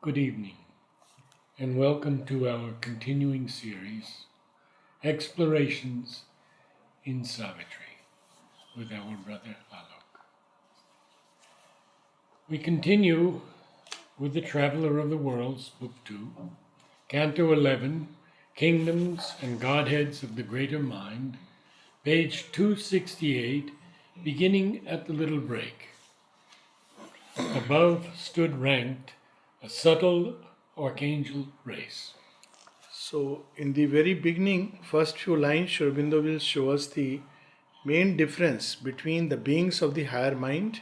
Good evening, and welcome to our continuing series, Explorations in Savitri, with our brother Alok. We continue with The Traveler of the Worlds, Book 2, Canto 11, Kingdoms and Godheads of the Greater Mind, page 268, beginning at the little break. Above stood ranked a subtle archangel race. So, in the very beginning, first few lines, Sri Aurobindo will show us the main difference between the beings of the higher mind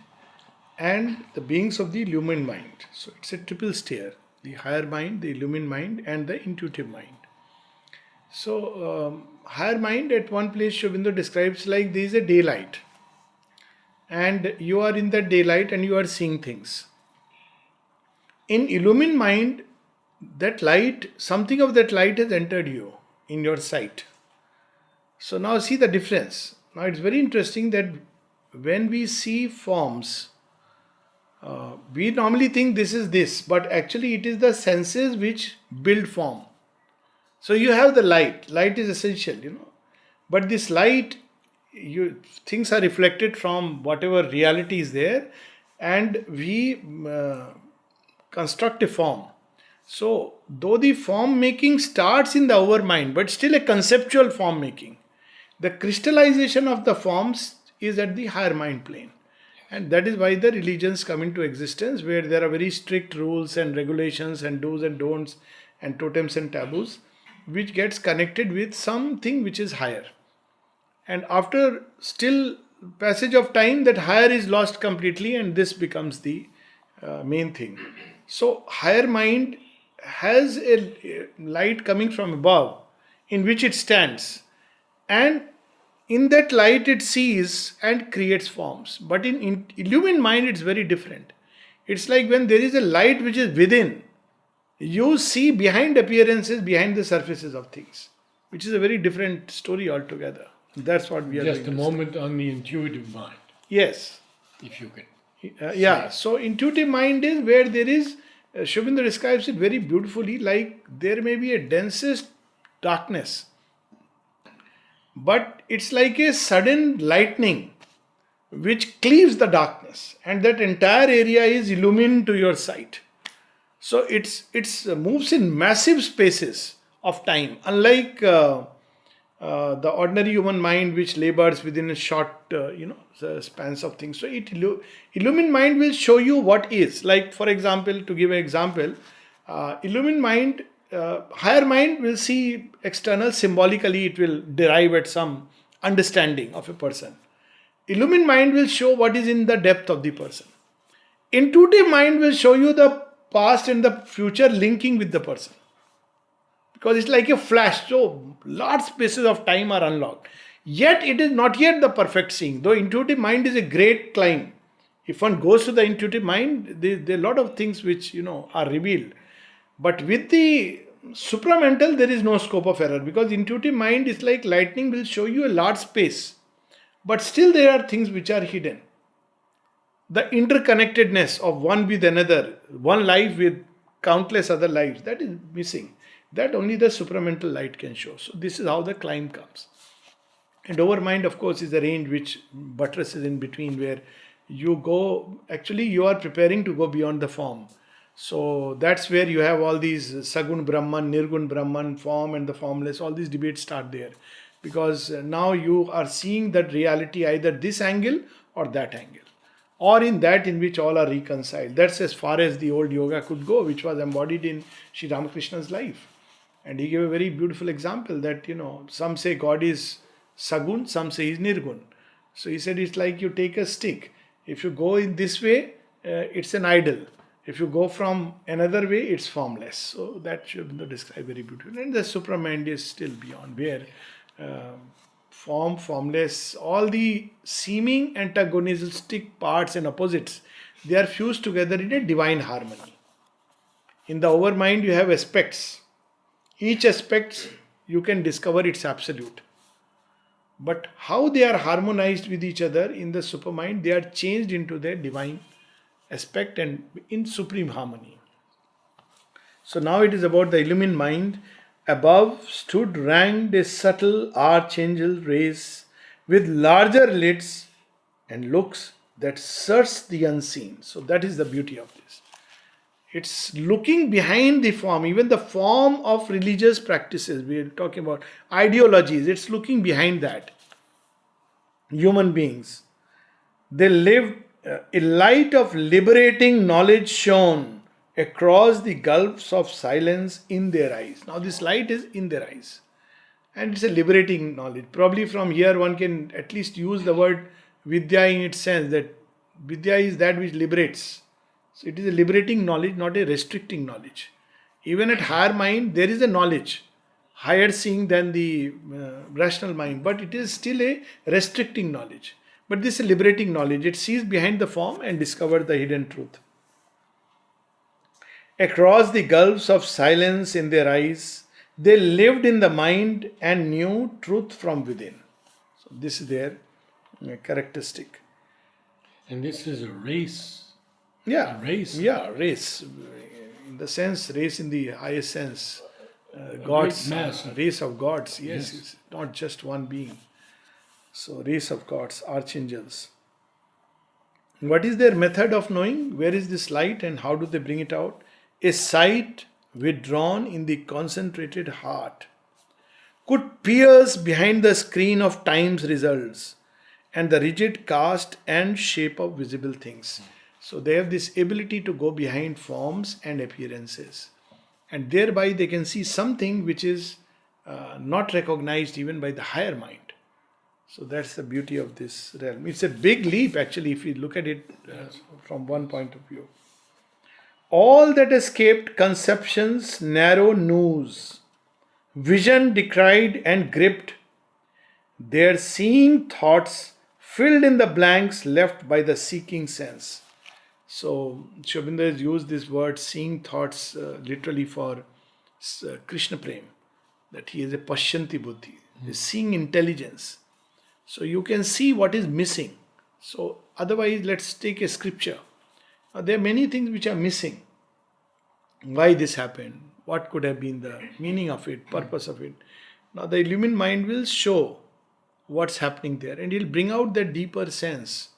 and the beings of the illumined mind. So, it's a triple stair: the higher mind, the illumined mind, and the intuitive mind. So, higher mind at one place, Sri Aurobindo describes like there is a daylight, and you are in that daylight and you are seeing things. In illumined mind, that light, something of that light has entered you in your sight. So now see the difference. Now it's very interesting that when we see forms, we normally think this is this, but actually it is the senses which build form. So you have the light. Light is essential. But this light, things are reflected from whatever reality is there, and we construct a form. So, though the form making starts in the our mind, but still a conceptual form making, the crystallization of the forms is at the higher mind plane. And that is why the religions come into existence, where there are very strict rules and regulations and do's and don'ts and totems and taboos, which gets connected with something which is higher. And after still passage of time, that higher is lost completely, and this becomes the main thing. So, higher mind has a light coming from above in which it stands, and in that light it sees and creates forms. But in illumined mind it's very different. It's like when there is a light which is within, you see behind appearances, behind the surfaces of things, which is a very different story altogether. That's what we are Just a going to moment on the intuitive mind, say. Yes. if you can. So intuitive mind is where there is, Sri Aurobindo describes it very beautifully, like there may be a densest darkness, but it's like a sudden lightning which cleaves the darkness, and that entire area is illumined to your sight. So it's moves in massive spaces of time, unlike the ordinary human mind which labors within a short spans of things. So illumined mind will show you what is. Like, for example, to give an example, illumined mind, higher mind will see external, symbolically it will derive at some understanding of a person. Illumined mind will show what is in the depth of the person. Intuitive mind will show you the past and the future linking with the person, because it's like a flash. So large spaces of time are unlocked. Yet it is not yet the perfect seeing. Though intuitive mind is a great climb. If one goes to the intuitive mind, there are a lot of things which are revealed. But with the supramental, there is no scope of error, because intuitive mind is like lightning, will show you a large space. But still there are things which are hidden. The interconnectedness of one with another, one life with countless other lives, that is missing. That only the supramental light can show. So this is how the climb comes. And overmind, of course, is the range which buttresses in between, where you go, actually you are preparing to go beyond the form. So that's where you have all these Sagun Brahman, Nirgun Brahman, form and the formless, all these debates start there. Because now you are seeing that reality either this angle or that angle, or in that in which all are reconciled. That's as far as the old yoga could go, which was embodied in Sri Ramakrishna's life. And he gave a very beautiful example that, some say God is Sagun, some say he's Nirgun. So he said it's like you take a stick. If you go in this way, it's an idol. If you go from another way, it's formless. So that should be described very beautifully. And the supramind is still beyond, where form, formless, all the seeming antagonistic parts and opposites, they are fused together in a divine harmony. In the overmind, you have aspects. Each aspect you can discover its absolute. But how they are harmonized with each other in the supermind, they are changed into their divine aspect and in supreme harmony. So now it is about the illumined mind. Above stood ranked a subtle archangel race with larger lids and looks that search the unseen. So that is the beauty of this. It's looking behind the form, even the form of religious practices. We are talking about ideologies, it's looking behind that. Human beings, they lived a light of liberating knowledge shone across the gulfs of silence in their eyes. Now, this light is in their eyes, and it's a liberating knowledge. Probably from here, one can at least use the word Vidya in its sense that Vidya is that which liberates. So, it is a liberating knowledge, not a restricting knowledge. Even at higher mind, there is a knowledge, higher seeing than the rational mind, but it is still a restricting knowledge. But this is a liberating knowledge. It sees behind the form and discovers the hidden truth. Across the gulfs of silence in their eyes, they lived in the mind and knew truth from within. So this is their characteristic. And this is a race. Yeah, A race. Yeah, race. In the sense, race in the highest sense. Gods, great mass. race of gods. Yes, Yes. it's not just one being. So, race of gods, archangels. What is their method of knowing? Where is this light and how do they bring it out? A sight withdrawn in the concentrated heart could pierce behind the screen of time's results and the rigid cast and shape of visible things. So, they have this ability to go behind forms and appearances, and thereby they can see something which is not recognized even by the higher mind. So that's the beauty of this realm. It's a big leap actually if you look at it from one point of view. All that escaped conception's narrow noose, vision decried and gripped, their seeing thoughts filled in the blanks left by the seeking sense. So Shobinda has used this word seeing thoughts literally for Krishna Prem, that he is a Pashyanti Buddhi, is seeing intelligence. So you can see what is missing. So otherwise, let's take a scripture. There are many things which are missing. Why this happened? What could have been the meaning of it, purpose of it? Now the illumined mind will show what's happening there, and it'll bring out that deeper sense.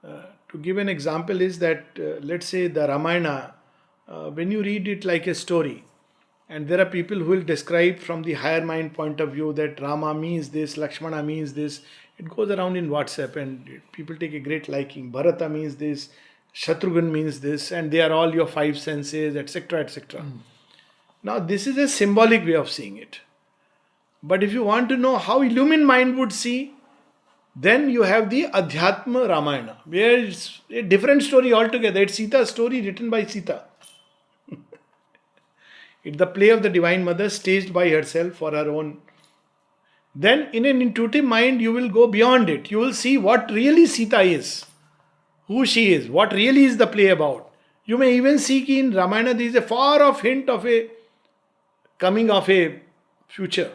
To give an example is that let's say the Ramayana, when you read it like a story, and there are people who will describe from the higher mind point of view that Rama means this, Lakshmana means this. It goes around in WhatsApp and people take a great liking. Bharata means this, Shatrughan means this, and they are all your five senses, etc., etc. Now, this is a symbolic way of seeing it. But if you want to know how illumined mind would see, then you have the Adhyatma Ramayana, where it's a different story altogether. It's Sita's story written by Sita. It's the play of the Divine Mother staged by herself for her own. Then in an intuitive mind, you will go beyond it. You will see what really Sita is, who she is, what really is the play about. You may even see in Ramayana there is a far off hint of a coming of a future,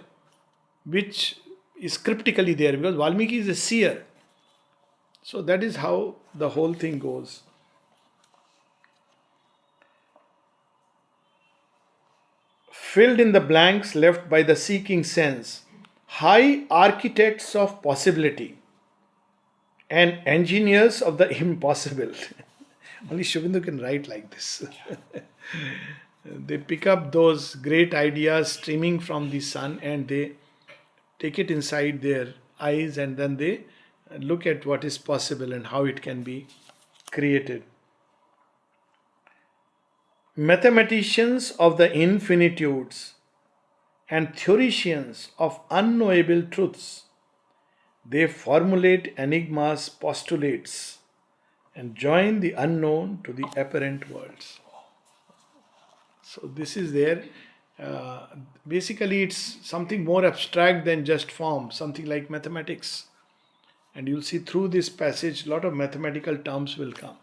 which is cryptically there because Valmiki is a seer. So that is how the whole thing goes. Filled in the blanks left by the seeking sense, high architects of possibility and engineers of the impossible. Only Shobindu can write like this. They pick up those great ideas streaming from the sun and they take it inside their eyes and then they look at what is possible and how it can be created. Mathematicians of the infinitudes and theoreticians of unknowable truths, they formulate enigmas, postulates, and join the unknown to the apparent worlds. So this is there. Basically, it's something more abstract than just form, something like mathematics. And you'll see through this passage, a lot of mathematical terms will come.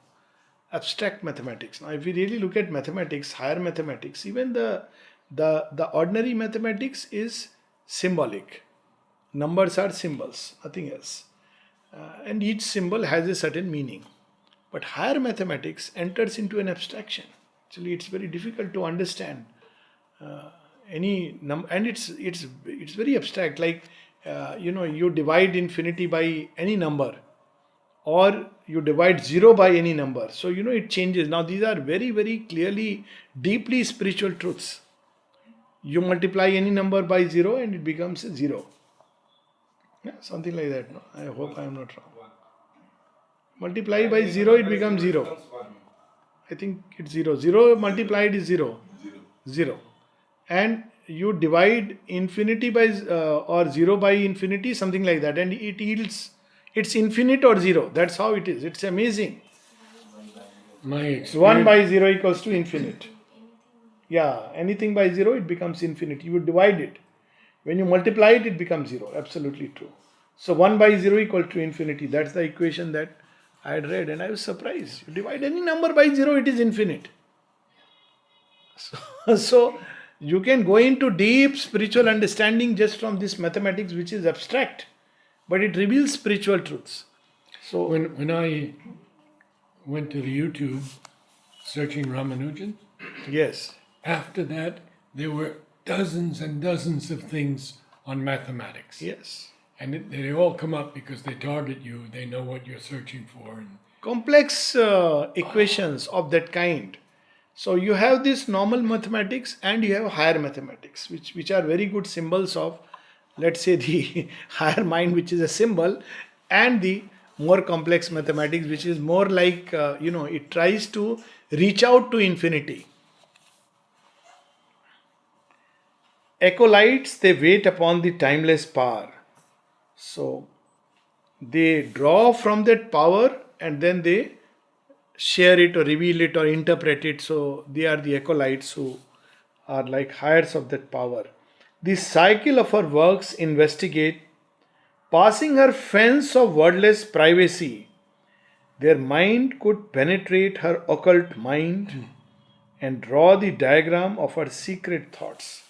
Abstract mathematics. Now, if we really look at mathematics, higher mathematics, even the ordinary mathematics is symbolic. Numbers are symbols, nothing else. And each symbol has a certain meaning. But higher mathematics enters into an abstraction. Actually, it's very difficult to understand any number, and it's very abstract. Like you divide infinity by any number, or you divide zero by any number. So it changes. Now these are very very clearly, deeply spiritual truths. You multiply any number by zero, and it becomes a zero. Yeah, something like that. No, I hope I am not wrong. Multiply by zero, it becomes zero. I think it's zero. Zero multiplied is zero. Zero. And you divide infinity by or zero by infinity, something like that, and it yields it's infinite or zero. That's how it is. It's amazing. My experience, 1 by 0 equals to infinite. Yeah, anything by 0, it becomes infinite. You divide it. When you multiply it, it becomes 0. Absolutely true. So 1 by 0 equal to infinity. That's the equation that I had read, and I was surprised. You divide any number by 0, it is infinite. So you can go into deep spiritual understanding just from this mathematics, which is abstract, but it reveals spiritual truths. So when I went to the YouTube searching Ramanujan, yes, after that there were dozens and dozens of things on mathematics. yes. And they all come up because they target you. They know what you're searching for. And Complex equations of that kind. So you have this normal mathematics and you have higher mathematics, which are very good symbols of, let's say, the higher mind, which is a symbol, and the more complex mathematics, which is more like, it tries to reach out to infinity. Acolytes, they wait upon the timeless power. So they draw from that power and then they share it or reveal it or interpret it. So they are the acolytes who are like heirs of that power. The cycle of her works investigate, passing her fence of wordless privacy. Their mind could penetrate her occult mind and draw the diagram of her secret thoughts.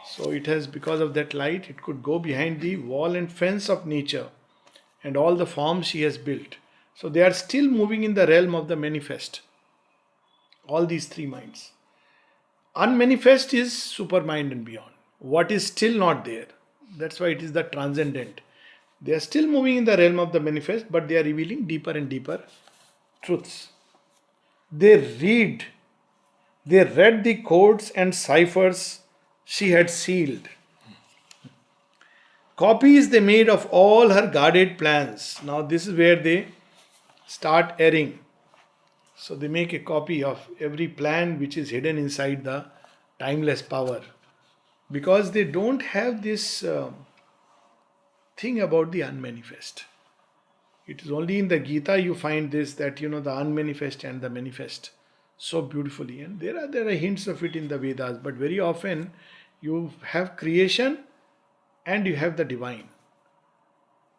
So it has, because of that light, it could go behind the wall and fence of nature and all the forms she has built. So they are still moving in the realm of the manifest. All these three minds. Unmanifest is supermind and beyond. What is still not there. That's why it is the transcendent. They are still moving in the realm of the manifest, but they are revealing deeper and deeper truths. They read the codes and ciphers she had sealed. Copies they made of all her guarded plans. Now this is where they start erring. So they make a copy of every plan which is hidden inside the timeless power. Because they don't have this thing about the unmanifest. It is only in the Gita you find this, that the unmanifest and the manifest so beautifully. And there are hints of it in the Vedas, but very often you have creation and you have the divine.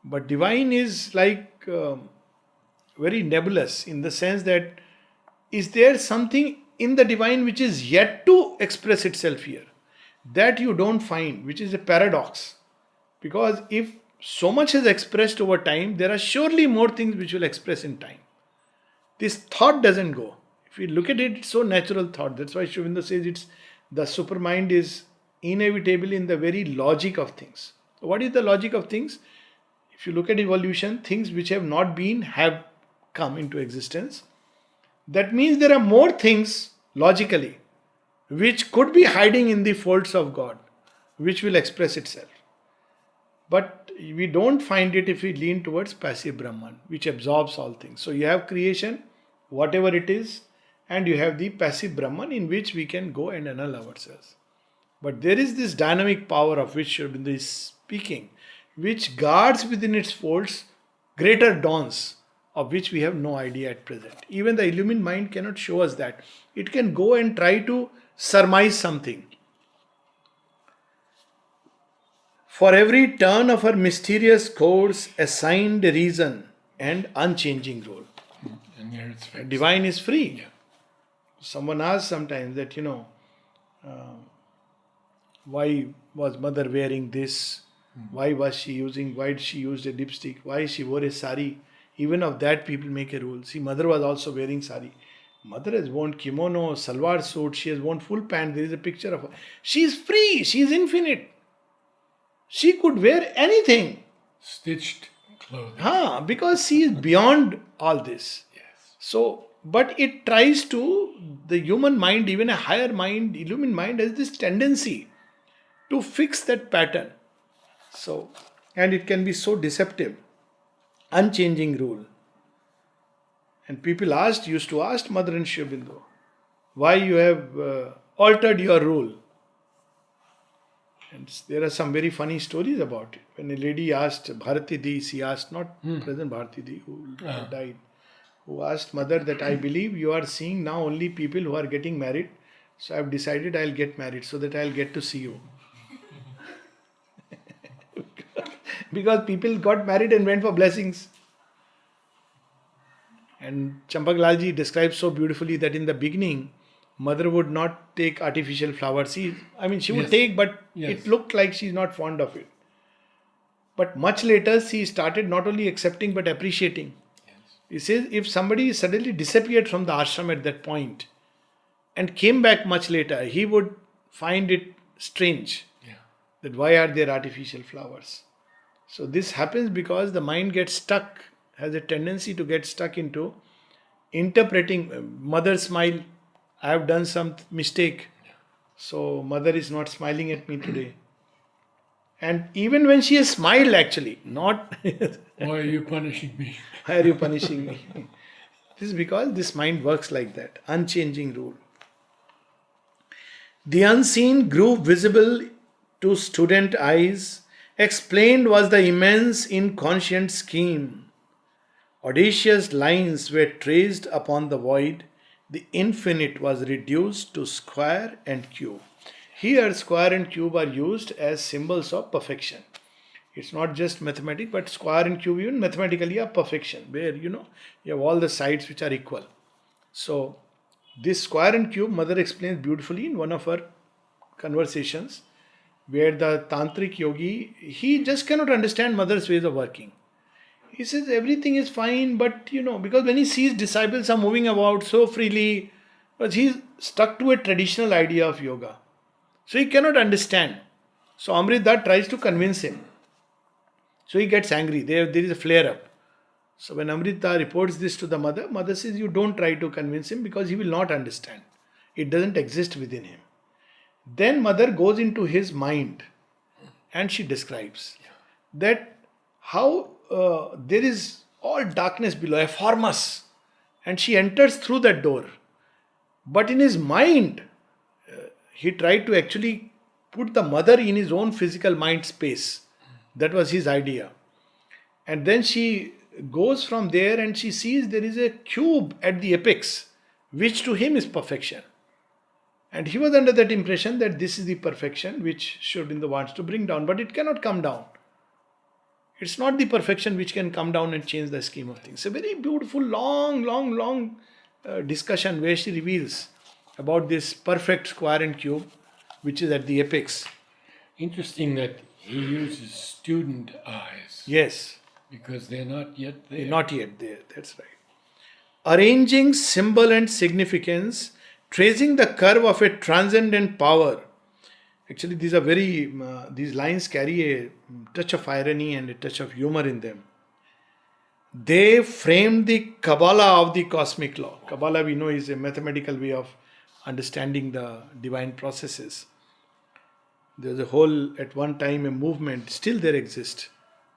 But divine is like very nebulous, in the sense that is there something in the divine which is yet to express itself here, that you don't find, which is a paradox. Because if so much is expressed over time, there are surely more things which will express in time. This thought doesn't go. If you look at it, it's so natural thought. That's why Shivinda says it's the supermind is inevitable in the very logic of things. What is the logic of things? If you look at evolution, things which have not been have come into existence. That means there are more things logically which could be hiding in the folds of God, which will express itself. But we don't find it if we lean towards passive Brahman, which absorbs all things. So you have creation, whatever it is, and you have the passive Brahman in which we can go and annul ourselves. But there is this dynamic power of which Srila is speaking, which guards within its folds greater dawns, of which we have no idea at present. Even the illumined mind cannot show us that. It can go and try to surmise something. For every turn of her mysterious course assigned a reason and unchanging role. and here it's fixed. Divine is free. Yeah. Someone asks sometimes that, why was mother wearing this? Why did she use a lipstick? Why she wore a sari? Even of that people make a rule. See, mother was also wearing sari. Mother has worn kimono, salwar suit, she has worn full pant. There is a picture of her. She is free, she is infinite. She could wear anything. Stitched clothing. Because she is beyond all this. Yes. So, but it tries to, the human mind, even a higher mind, illumined mind, has this tendency to fix that pattern. So, and it can be so deceptive, unchanging rule. And people used to ask Mother and Shri Aurobindo, why you have altered your rule. And there are some very funny stories about it. When a lady asked Bharati Di, she asked, not present Bharati Di, who died, who asked Mother that I believe you are seeing now only people who are getting married. So I have decided I'll get married so that I'll get to see you. Because people got married and went for blessings. And Champak Lalji describes so beautifully that in the beginning, Mother would not take artificial flowers. She would take, but it looked like she's not fond of it. But much later, she started not only accepting but appreciating. Yes. He says if somebody suddenly disappeared from the ashram at that point and came back much later, he would find it strange that why are there artificial flowers. So this happens because the mind gets stuck, has a tendency to get stuck into interpreting. Mother smile, I have done some mistake, so Mother is not smiling at me today. And even when she has smiled, actually, not why are you punishing me? Why are you punishing me? This is because this mind works like that, unchanging rule. The unseen grew visible to student eyes. Explained was the immense inconscient scheme. Audacious lines were traced upon the void. The infinite was reduced to square and cube. Here, square and cube are used as symbols of perfection. It's not just mathematics, but square and cube even mathematically are perfection, where you have all the sides which are equal. So, this square and cube, Mother explains beautifully in one of her conversations, where the tantric yogi, he just cannot understand Mother's ways of working. He says everything is fine, but because when he sees disciples are moving about so freely, but he's stuck to a traditional idea of yoga. So he cannot understand. So Amrita tries to convince him. So he gets angry. There is a flare up. So when Amrita reports this to the mother, mother says, you don't try to convince him because he will not understand. It doesn't exist within him. Then mother goes into his mind and she describes that how there is all darkness below, a formous, and she enters through that door. But in his mind, he tried to actually put the mother in his own physical mind space. That was his idea. And then she goes from there and she sees there is a cube at the apex, which to him is perfection. And he was under that impression that this is the perfection which Sri Aurobindo wants to bring down, but it cannot come down. It's not the perfection which can come down and change the scheme of things. A very beautiful, long discussion where she reveals about this perfect square and cube, which is at the apex. Interesting that he uses student eyes. Yes. Because they're not yet there. They're not yet there, that's right. Arranging symbol and significance, tracing the curve of a transcendent power. Actually, these lines carry a touch of irony and a touch of humor in them. They framed the Kabbalah of the cosmic law. Kabbalah, we know, is a mathematical way of understanding the divine processes. There's a whole, at one time, a movement, still there exists.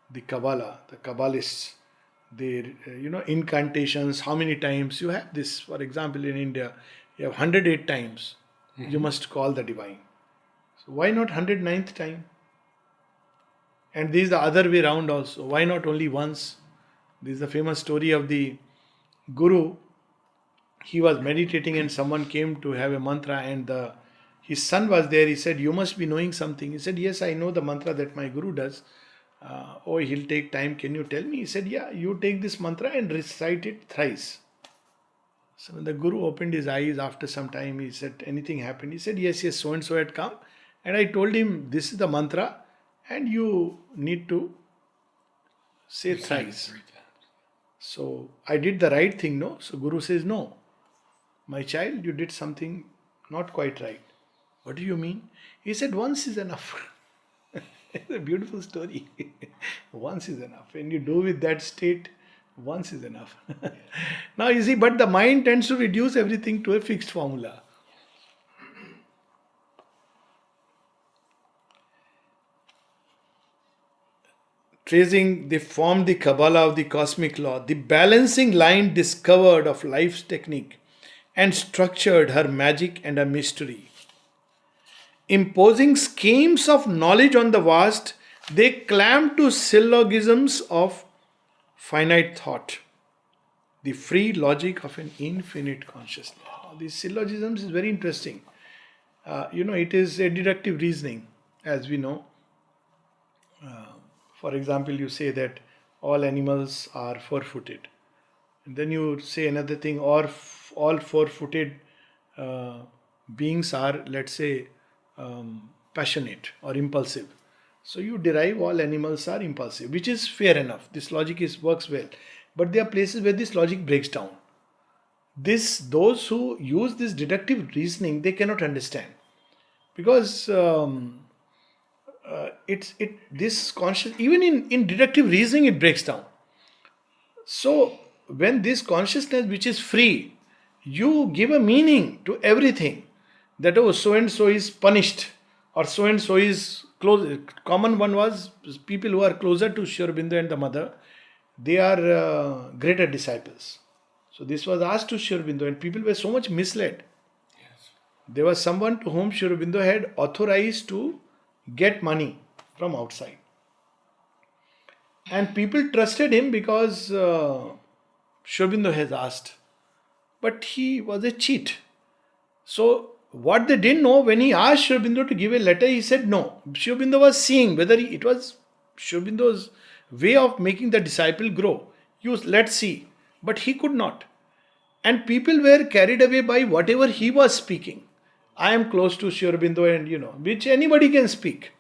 The Kabbalah, the Kabbalists, their, incantations, how many times you have this. For example, in India, you have 108 times you must call the divine. So why not 109th time? And this is the other way around also. Why not only once? This is the famous story of the Guru. He was meditating and someone came to have a mantra and his son was there. He said, you must be knowing something. He said, yes, I know the mantra that my Guru does. He'll take time. Can you tell me? He said, yeah, you take this mantra and recite it thrice. So when the Guru opened his eyes after some time, he said, anything happened? He said, yes, so and so had come. And I told him, this is the mantra and you need to say thrice. So I did the right thing, no? So Guru says, no. My child, you did something not quite right. What do you mean? He said, once is enough. It's a beautiful story. Once is enough. When you do with that state, once is enough. Now you see, but the mind tends to reduce everything to a fixed formula. Tracing, they formed the Kabbalah of the cosmic law, the balancing line discovered of life's technique, and structured her magic and her mystery. Imposing schemes of knowledge on the vast, they clamped to syllogisms of finite thought, the free logic of an infinite consciousness. Now, these syllogisms is very interesting. It is a deductive reasoning, as we know. For example, you say that all animals are four-footed. And then you say another thing, or all four-footed beings are, let's say, passionate or impulsive. So you derive all animals are impulsive, which is fair enough. This logic works well. But there are places where this logic breaks down. Those who use this deductive reasoning, they cannot understand. Because this conscious, even in deductive reasoning, it breaks down. So when this consciousness, which is free, you give a meaning to everything, that so and so is punished, or so and so is close. Common one was people who are closer to Sri Aurobindo and the mother, they are greater disciples. So this was asked to Sri Aurobindo, and people were so much misled. Yes. There was someone to whom Sri Aurobindo had authorized to get money from outside. And people trusted him because Sri Aurobindo has asked. But he was a cheat. So what they didn't know, when he asked Sri Aurobindo to give a letter, he said no. Sri Aurobindo was seeing whether it was Sri Aurobindo's way of making the disciple grow. Let's see. But he could not. And people were carried away by whatever he was speaking. I am close to Sri Aurobindo, and which anybody can speak.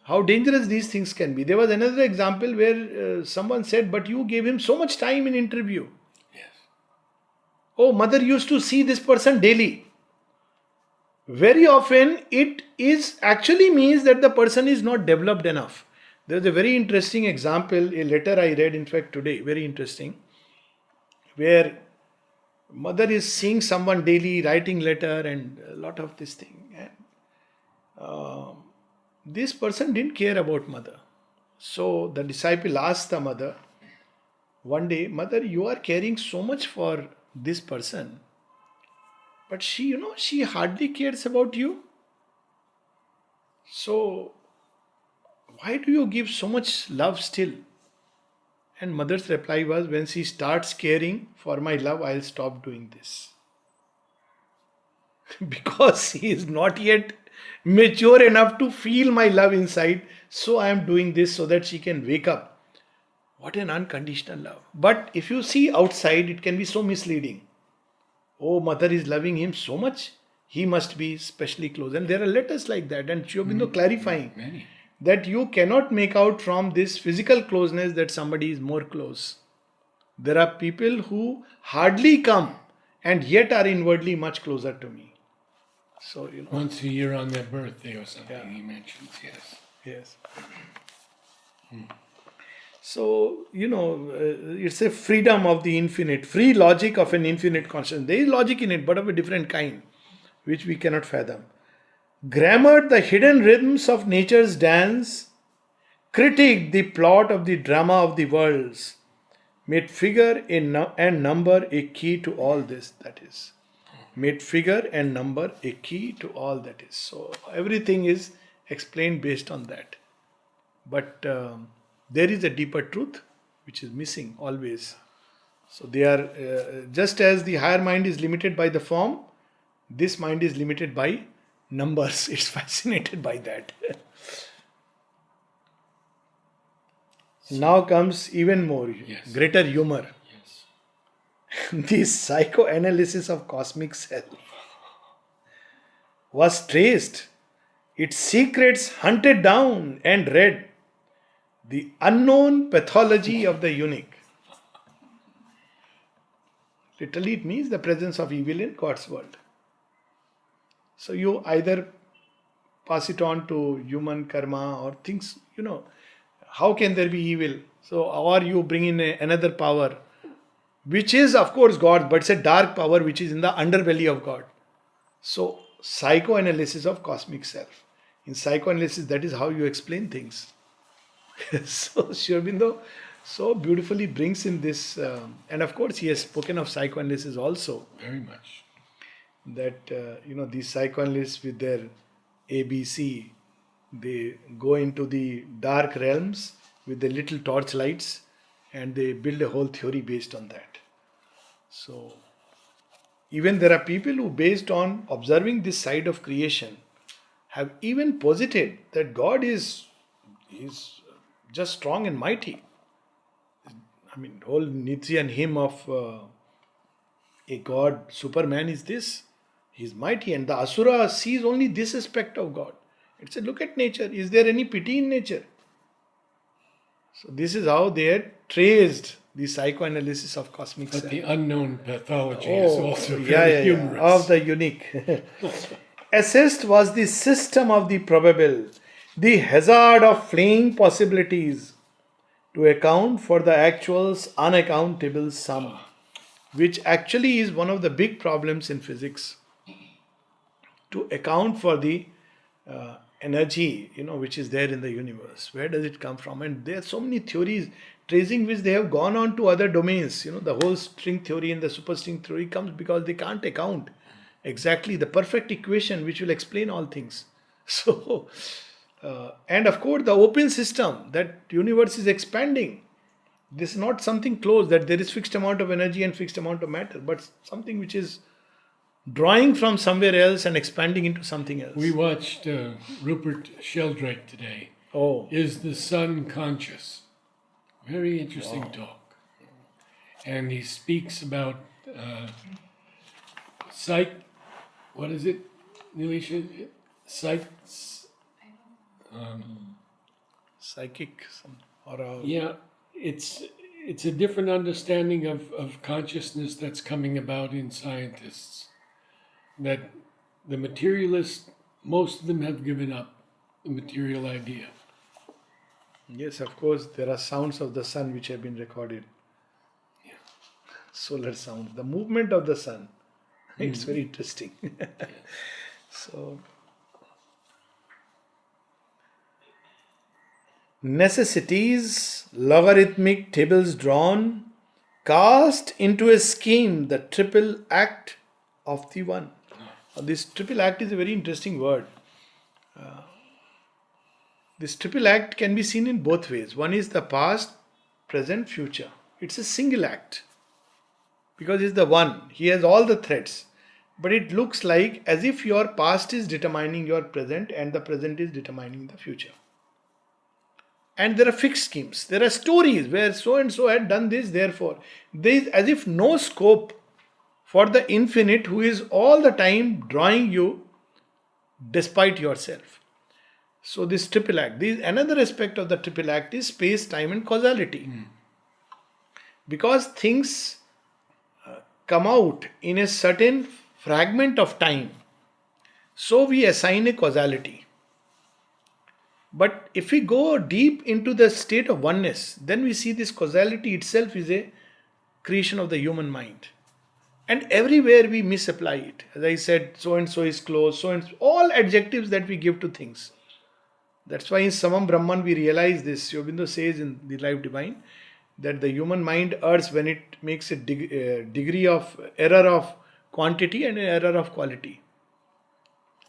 How dangerous these things can be. There was another example where someone said, but you gave him so much time in interview. Yes. Oh, mother used to see this person daily. Very often it is actually means that the person is not developed enough. There's a very interesting example, a letter I read in fact today, very interesting, where mother is seeing someone daily, writing letter and a lot of this thing. And this person didn't care about mother. So the disciple asked the mother, one day, mother, you are caring so much for this person, but she, she hardly cares about you. So why do you give so much love still? And mother's reply was, when she starts caring for my love, I'll stop doing this. Because he is not yet mature enough to feel my love inside, so I am doing this so that she can wake up. What an unconditional love. But if you see outside, it can be so misleading. Oh, mother is loving him so much, he must be specially close. And there are letters like that, and Sri Aurobindo clarifying Many. that you cannot make out from this physical closeness that somebody is more close. There are people who hardly come and yet are inwardly much closer to me. So, Once a year on their birthday or something, Yeah. he mentions, yes. Yes. So, it's a freedom of the infinite, free logic of an infinite consciousness. There is logic in it, but of a different kind, which we cannot fathom. Grammared the hidden rhythms of nature's dance, critiqued the plot of the drama of the worlds, made figure and number a key to all this, that is. Made figure and number a key to all that is. So everything is explained based on that. But there is a deeper truth which is missing always. So they are, just as the higher mind is limited by the form, this mind is limited by numbers. It's fascinated by that. Now comes even more, Yes. greater humor. Yes. The psychoanalysis of cosmic self was traced, its secrets hunted down and read. The unknown pathology of the unique. Literally, it means the presence of evil in God's world. So you either pass it on to human karma or things, how can there be evil? So, or you bring in another power, which is, of course, God, but it's a dark power which is in the underbelly of God. So, psychoanalysis of cosmic self. In psychoanalysis, that is how you explain things. So, Sri Aurobindo so beautifully brings in this, and of course, he has spoken of psychoanalysis also. Very much. That these psychoanalysts with their ABC, they go into the dark realms with the little torchlights, and they build a whole theory based on that. So even there are people who, based on observing this side of creation, have even posited that God is just strong and mighty. I mean, whole Nietzschean hymn of a god Superman is this. He is mighty, and the Asura sees only this aspect of God. It's a look at nature. Is there any pity in nature? So this is how they had traced the psychoanalysis of cosmic But self. the unknown pathology is also very humorous. Of the unique. Assessed was the system of the probable, the hazard of fleeing possibilities, to account for the actual's unaccountable sum, which actually is one of the big problems in physics. To account for the energy, which is there in the universe. Where does it come from? And there are so many theories tracing which they have gone on to other domains. The whole string theory and the superstring theory comes because they can't account exactly the perfect equation which will explain all things. So, and of course, the open system, that universe is expanding. This is not something closed, that there is fixed amount of energy and fixed amount of matter, but something which is drawing from somewhere else and expanding into something else. We watched Rupert Sheldrake today. Oh. Is the sun conscious? Very interesting talk. And he speaks about what is it, Nilisha? Psychic, it's a different understanding of consciousness that's coming about in scientists. That the materialists, most of them have given up the material idea. Yes, of course, there are sounds of the sun which have been recorded. Yeah. Solar sounds, the movement of the sun. It's very interesting. So, necessities, logarithmic tables drawn, cast into a scheme the triple act of the one. This triple act is a very interesting word. This triple act can be seen in both ways. One is the past, present, future. It's a single act because it's the one. He has all the threads. But it looks like as if your past is determining your present and the present is determining the future. And there are fixed schemes. There are stories where so and so had done this, therefore. There is as if no scope for the infinite who is all the time drawing you despite yourself. So this triple act. Another aspect of the triple act is space, time and causality. Because things come out in a certain fragment of time, so we assign a causality. But if we go deep into the state of oneness, then we see this causality itself is a creation of the human mind. And everywhere we misapply it. As I said, so and so is close, so and so, all adjectives that we give to things. That's why in Samam Brahman we realize this. Sri Aurobindo says in the Life Divine that the human mind errs when it makes a degree of error of quantity and an error of quality.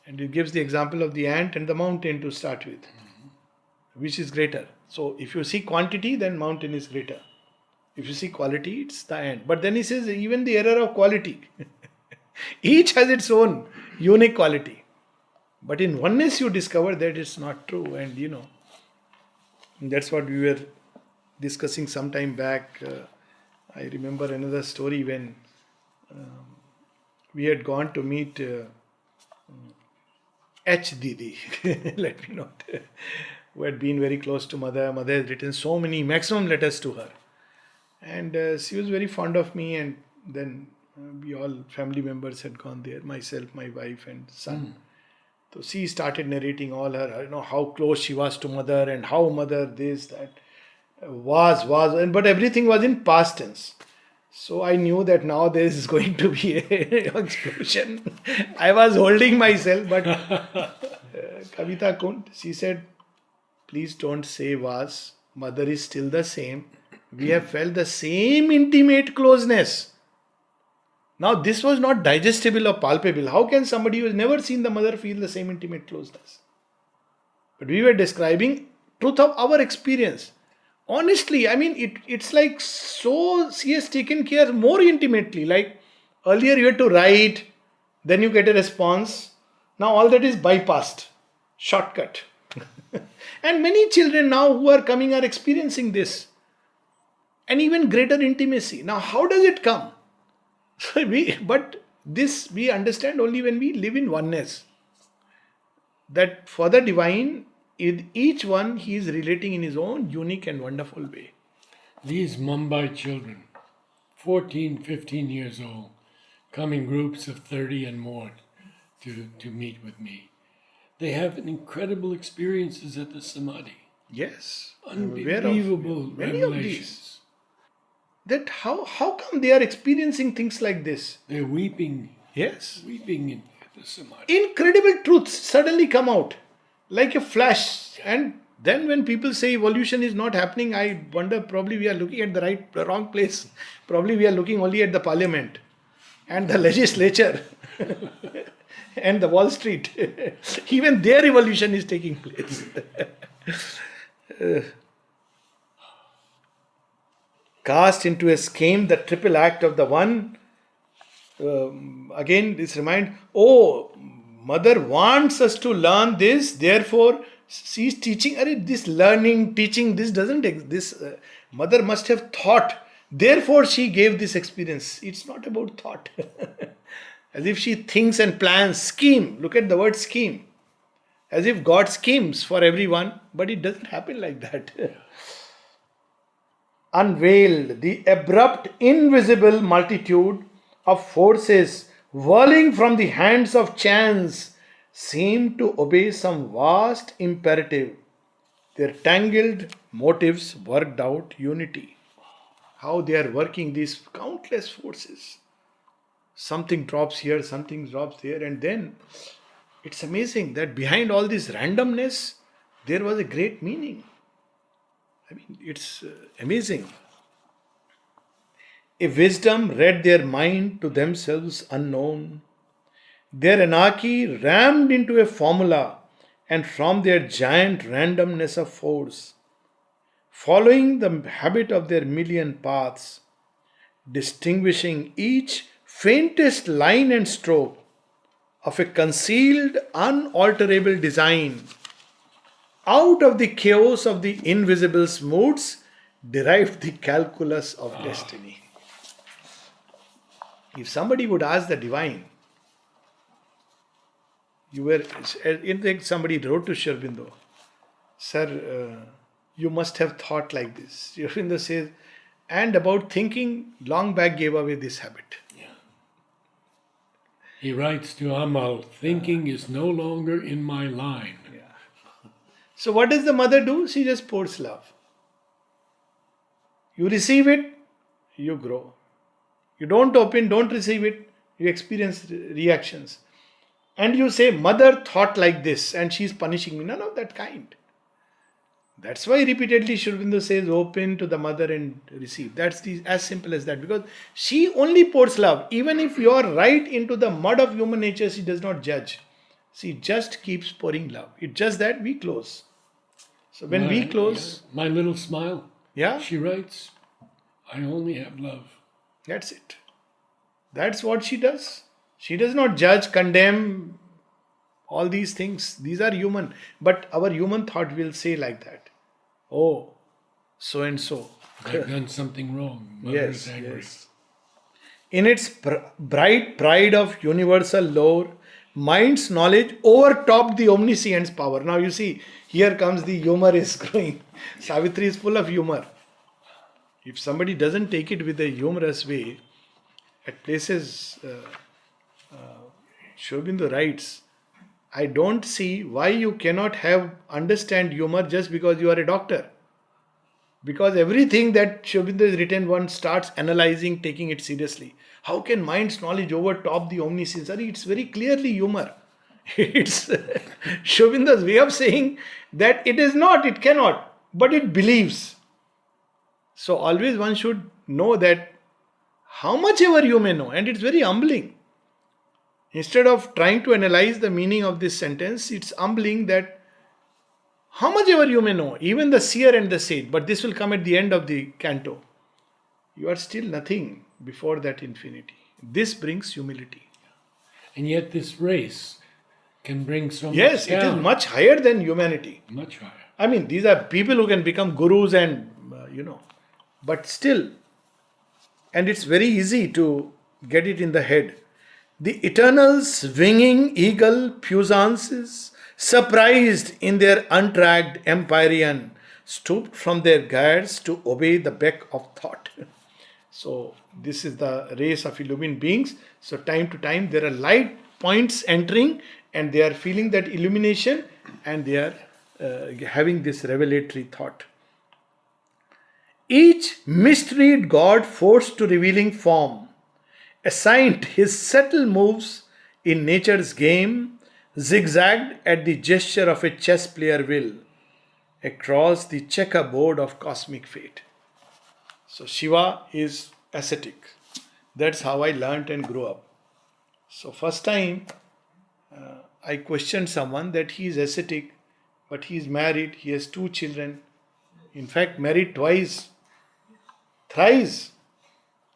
And it gives the example of the ant and the mountain to start with. Which is greater? So if you see quantity, then mountain is greater. If you see quality, it's the ant. But then he says even the error of quality. Each has its own unique quality. But in oneness you discover that it's not true. And that's what we were discussing some time back. I remember another story when we had gone to meet H. Didi, let me not, who had been very close to Mother. Mother had written maximum letters to her. And she was very fond of me. And then We all family members had gone there, myself, my wife and son. So she started narrating all her, how close she was to mother and how mother this, that, but everything was in past tense. So I knew that now there is going to be a explosion. I was holding myself, but Kavita couldn't. She said, please don't say was. Mother is still the same. We have felt the same intimate closeness. Now this was not digestible or palpable. How can somebody who has never seen the mother feel the same intimate closeness? But we were describing truth of our experience. Honestly, I mean, it's like so she has taken care more intimately. Like earlier you had to write, then you get a response. Now all that is bypassed. Shortcut. And many children now who are coming are experiencing this. And even greater intimacy. Now how does it come? But this we understand only when we live in oneness. That for the divine, in each one he is relating in his own unique and wonderful way. These Mumbai children, 14, 15 years old, come in groups of 30 and more to meet with me. They have incredible experiences at the Samadhi. Yes. Unbelievable many revelations. of these. That how come they are experiencing things like this? They're weeping. Yes. Weeping at the Samadhi. Incredible truths suddenly come out like a flash. And then when people say evolution is not happening, I wonder probably we are looking at the wrong place. Probably we are looking only at the parliament and the legislature and the Wall Street. Even their evolution is taking place. Cast into a scheme the triple act of the one. Again, this remind, mother wants us to learn this, therefore she is teaching. This learning, teaching, this doesn't exist. Mother must have thought, therefore she gave this experience. It's not about thought. As if she thinks and plans, scheme. Look at the word scheme. As if God schemes for everyone, but it doesn't happen like that. Unveiled, the abrupt, invisible multitude of forces whirling from the hands of chance seem to obey some vast imperative. Their tangled motives worked out unity. How they are working these countless forces. Something drops here, something drops there, and then it's amazing that behind all this randomness, there was a great meaning. I mean, it's amazing. A wisdom read their mind to themselves unknown. Their anarchy rammed into a formula, and from their giant randomness of force, following the habit of their million paths, distinguishing each faintest line and stroke of a concealed, unalterable design, out of the chaos of the invisible moods derived the calculus of destiny. If somebody would ask the divine, somebody wrote to Sri Aurobindo, sir, you must have thought like this. Sri Aurobindo says, and about thinking, long back gave away this habit. Yeah. He writes to Amal, thinking is no longer in my line. So what does the mother do? She just pours love. You receive it, you grow. You don't open, don't receive it, you experience reactions. And you say, mother thought like this and she's punishing me. None of that kind. That's why repeatedly Sri Aurobindo says, open to the mother and receive. That's as simple as that. Because she only pours love. Even if you are right into the mud of human nature, she does not judge. She just keeps pouring love. It's just that we close. So when we close... Yeah, my little smile. Yeah. She writes, I only have love. That's it. That's what she does. She does not judge, condemn, all these things. These are human. But our human thought will say like that. Oh, so and so. I've done something wrong. Mother is angry. Yes. In its bright pride of universal lore, mind's knowledge overtopped the omniscient's power. Now you see, here comes the humor is growing. Savitri is full of humor. If somebody doesn't take it with a humorous way, At places, Sri Aurobindo writes, I don't see why you cannot understand humor just because you are a doctor. Because everything that Sri Aurobindo has written, one starts analyzing, taking it seriously. How can mind's knowledge overtop the omniscience? It's very clearly humor. It's Sri Aurobindo's way of saying that it is not, it cannot, but it believes. So always one should know that how much ever you may know, and it's very humbling. Instead of trying to analyze the meaning of this sentence, it's humbling that how much ever you may know, even the seer and the sage, but this will come at the end of the canto. You are still nothing before that infinity. This brings humility. And yet this race can bring so much Yes, it is down. much higher than humanity. Much higher. I mean, these are people who can become gurus and, but still, and it's very easy to get it in the head. The eternals, winging eagle puissances, surprised in their untracked empyrean, stooped from their guards to obey the beck of thought. So, this is the race of illumined beings. So, time to time, there are light points entering, and they are feeling that illumination, and they are having this revelatory thought. Each mysteried God forced to revealing form, assigned his subtle moves in nature's game, zigzagged at the gesture of a chess player will, across the checkerboard of cosmic fate. So Shiva is ascetic. That's how I learnt and grew up. So first time I questioned someone that he is ascetic, but he is married, he has 2 children. In fact, married twice, thrice.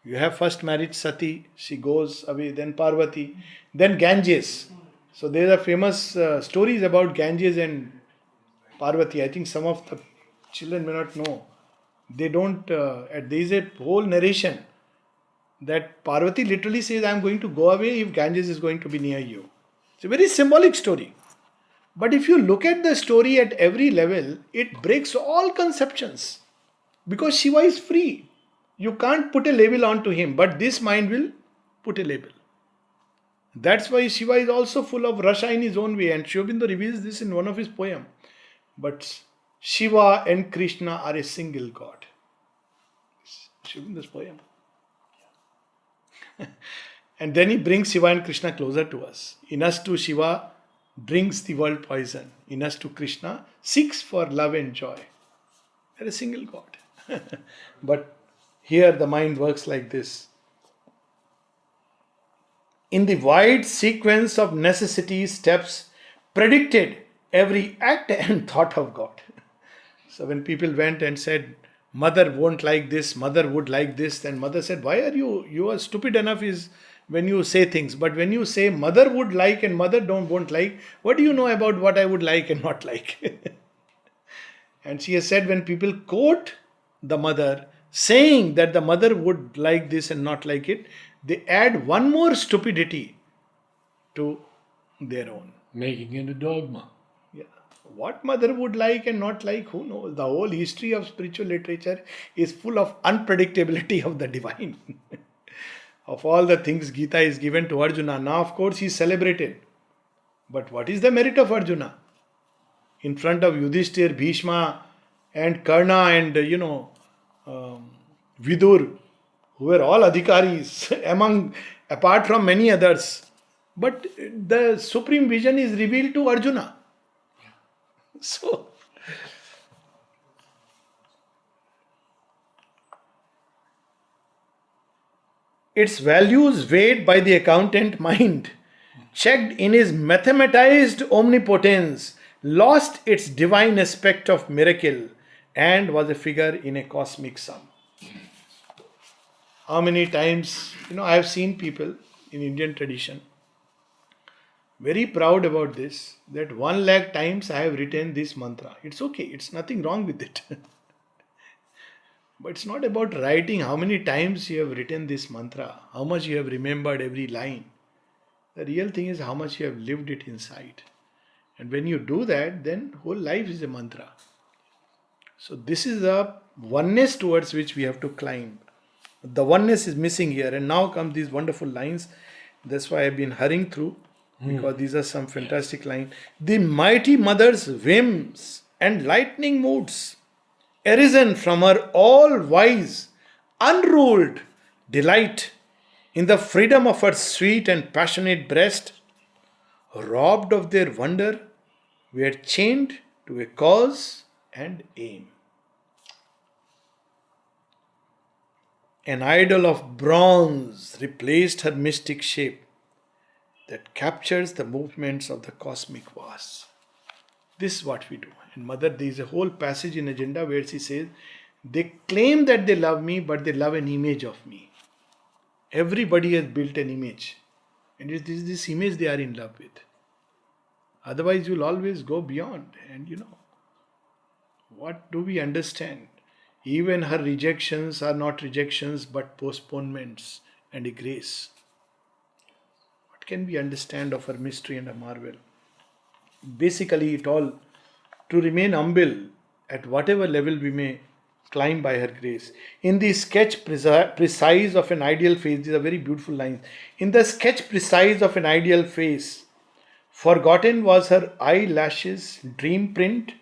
You have first married Sati, she goes away, then Parvati, then Ganges. So there are famous stories about Ganges and Parvati. I think some of the children may not know. They don't, there is a whole narration that Parvati literally says, I am going to go away if Ganges is going to be near you. It's a very symbolic story. But if you look at the story at every level, it breaks all conceptions. Because Shiva is free. You can't put a label onto him, but this mind will put a label. That's why Shiva is also full of rasha in his own way, and Sri Aurobindo reveals this in one of his poems. But Shiva and Krishna are a single God. Sri Aurobindo's poem. And then he brings Shiva and Krishna closer to us. In us too, Shiva drinks the world poison. In us too, Krishna seeks for love and joy. They're a single God. But here the mind works like this. In the wide sequence of necessity steps predicted every act and thought of God. So when people went and said, mother won't like this, mother would like this, then mother said, why are you are stupid enough is when you say things. But when you say mother would like and mother won't like, what do you know about what I would like and not like? And she has said when people quote the mother, saying that the mother would like this and not like it, they add one more stupidity to their own. Making it a dogma. Yeah. What mother would like and not like, who knows? The whole history of spiritual literature is full of unpredictability of the divine. Of all the things Gita is given to Arjuna, now of course he is celebrated. But what is the merit of Arjuna? In front of Yudhishthir, Bhishma and Karna and Vidur, who were all adhikaris, apart from many others. But the supreme vision is revealed to Arjuna. So, its values weighed by the accountant mind, checked in his mathematized omnipotence, lost its divine aspect of miracle, and was a figure in a cosmic sum. How many times, I have seen people in Indian tradition very proud about this, that 1 lakh times I have written this mantra. It's okay, it's nothing wrong with it. But it's not about writing how many times you have written this mantra, how much you have remembered every line. The real thing is how much you have lived it inside. And when you do that, then whole life is a mantra. So this is a oneness towards which we have to climb. The oneness is missing here. And now come these wonderful lines. That's why I've been hurrying through, because these are some fantastic lines. The mighty mother's whims and lightning moods, arisen from her all wise, unruled delight in the freedom of her sweet and passionate breast, robbed of their wonder, were chained to a cause and aim. An idol of bronze replaced her mystic shape that captures the movements of the cosmic vast. This is what we do. In Mother, there is a whole passage in Agenda where she says, they claim that they love me, but they love an image of me. Everybody has built an image. And it is this image they are in love with. Otherwise, you'll always go beyond. And what do we understand? Even her rejections are not rejections but postponements and a grace. What can we understand of her mystery and her marvel? Basically, it all to remain humble at whatever level we may climb by her grace. In the sketch precise of an ideal face, these are very beautiful lines. In the sketch precise of an ideal face, forgotten was her eyelashes' dream print,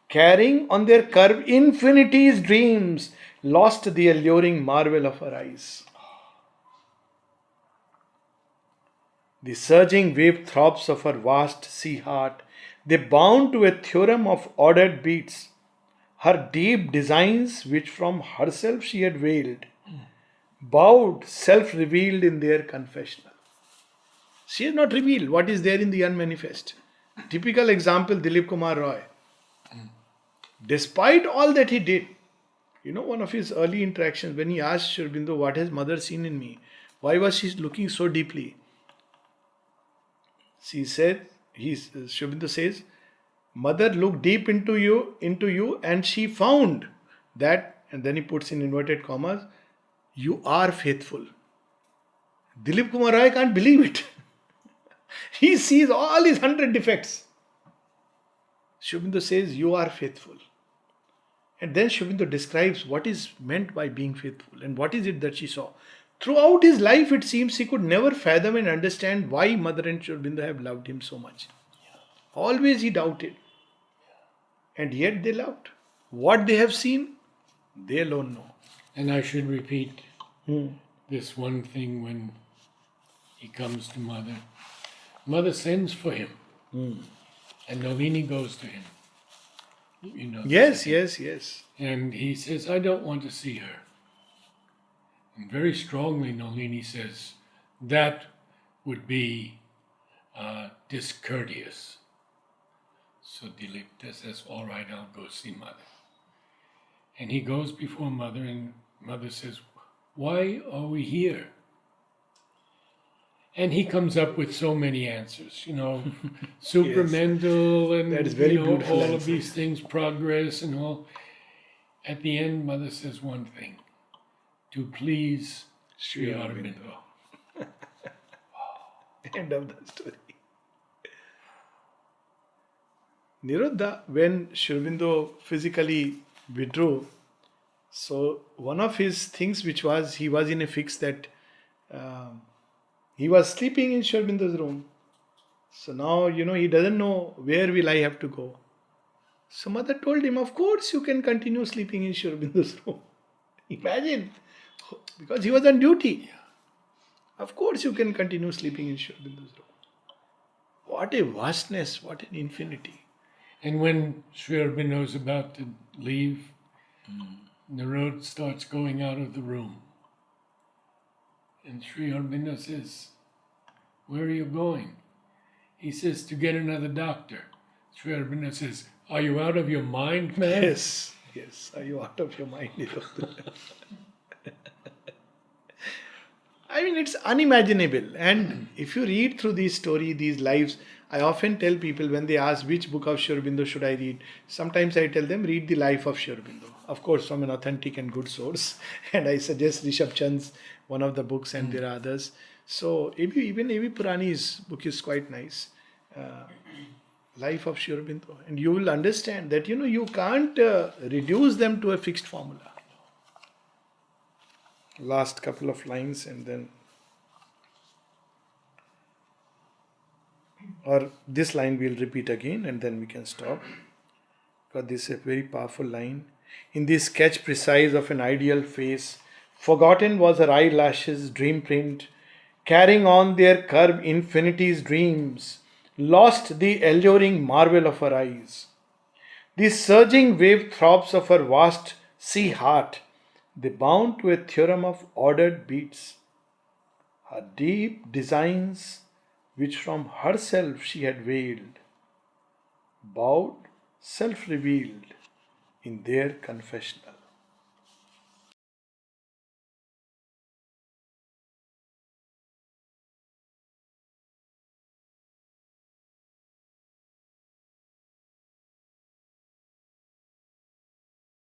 carrying on their curve infinity's dreams, lost the alluring marvel of her eyes. The surging wave throbs of her vast sea heart, they bound to a theorem of ordered beats. Her deep designs, which from herself she had veiled, bowed, self-revealed in their confessional. She has not revealed what is there in the unmanifest. Typical example, Dilip Kumar Roy. Despite all that he did, one of his early interactions, when he asked Sri Aurobindo, what has mother seen in me? Why was she looking so deeply? She said, Sri Aurobindo says, mother looked deep into you and she found that, and then he puts in inverted commas, you are faithful. Dilip Kumar Roy can't believe it. He sees all his 100 defects. Sri Aurobindo says, you are faithful. And then Sri Aurobindo describes what is meant by being faithful and what is it that she saw. Throughout his life, it seems he could never fathom and understand why Mother and Sri Aurobindo have loved him so much. Always he doubted. And yet they loved. What they have seen, they alone know. And I should repeat this one thing when he comes to Mother. Mother sends for him. And Nalini goes to him. Yes. And he says, I don't want to see her. And very strongly Nalini says, that would be discourteous. So Dilip says, all right, I'll go see Mother. And he goes before Mother, and Mother says, why are we here? And he comes up with so many answers, supramental and that is very beautiful all answer. of these things, progress and all. At the end, Mother says one thing, to please Sri Aurobindo. End of the story. Niruddha, when Sri Aurobindo physically withdrew, so one of his things which was, he was in a fix that he was sleeping in Sri Aurobindo's room. So now, he doesn't know where will I have to go. So Mother told him, of course you can continue sleeping in Sri Aurobindo's room. Imagine, because he was on duty. Of course you can continue sleeping in Sri Aurobindo's room. What a vastness, what an infinity. And when Sri Aurobindo is about to leave, Narad starts going out of the room. And Sri Aurobindo says, where are you going? He says, to get another doctor. Sri Aurobindo says, are you out of your mind, man? Yes. Are you out of your mind? I mean, it's unimaginable. And if you read through these stories, these lives, I often tell people when they ask which book of Sri Aurobindo should I read, sometimes I tell them read the life of Sri Aurobindo. Of course, from an authentic and good source. And I suggest Rishabh Chand's one of the books, and there are others. So even A.V. Purani's book is quite nice. Life of Sri Aurobindo. And you will understand that, you can't reduce them to a fixed formula. Last couple of lines and then, or this line we'll repeat again and then we can stop, because this is a very powerful line. In this sketch precise of an ideal face, forgotten was her eyelashes dream print, carrying on their curve infinity's dreams, lost the alluring marvel of her eyes. The surging wave throbs of her vast sea heart, they bound to a theorem of ordered beats. Her deep designs, which from herself she had veiled, bowed, self revealed in their confessional.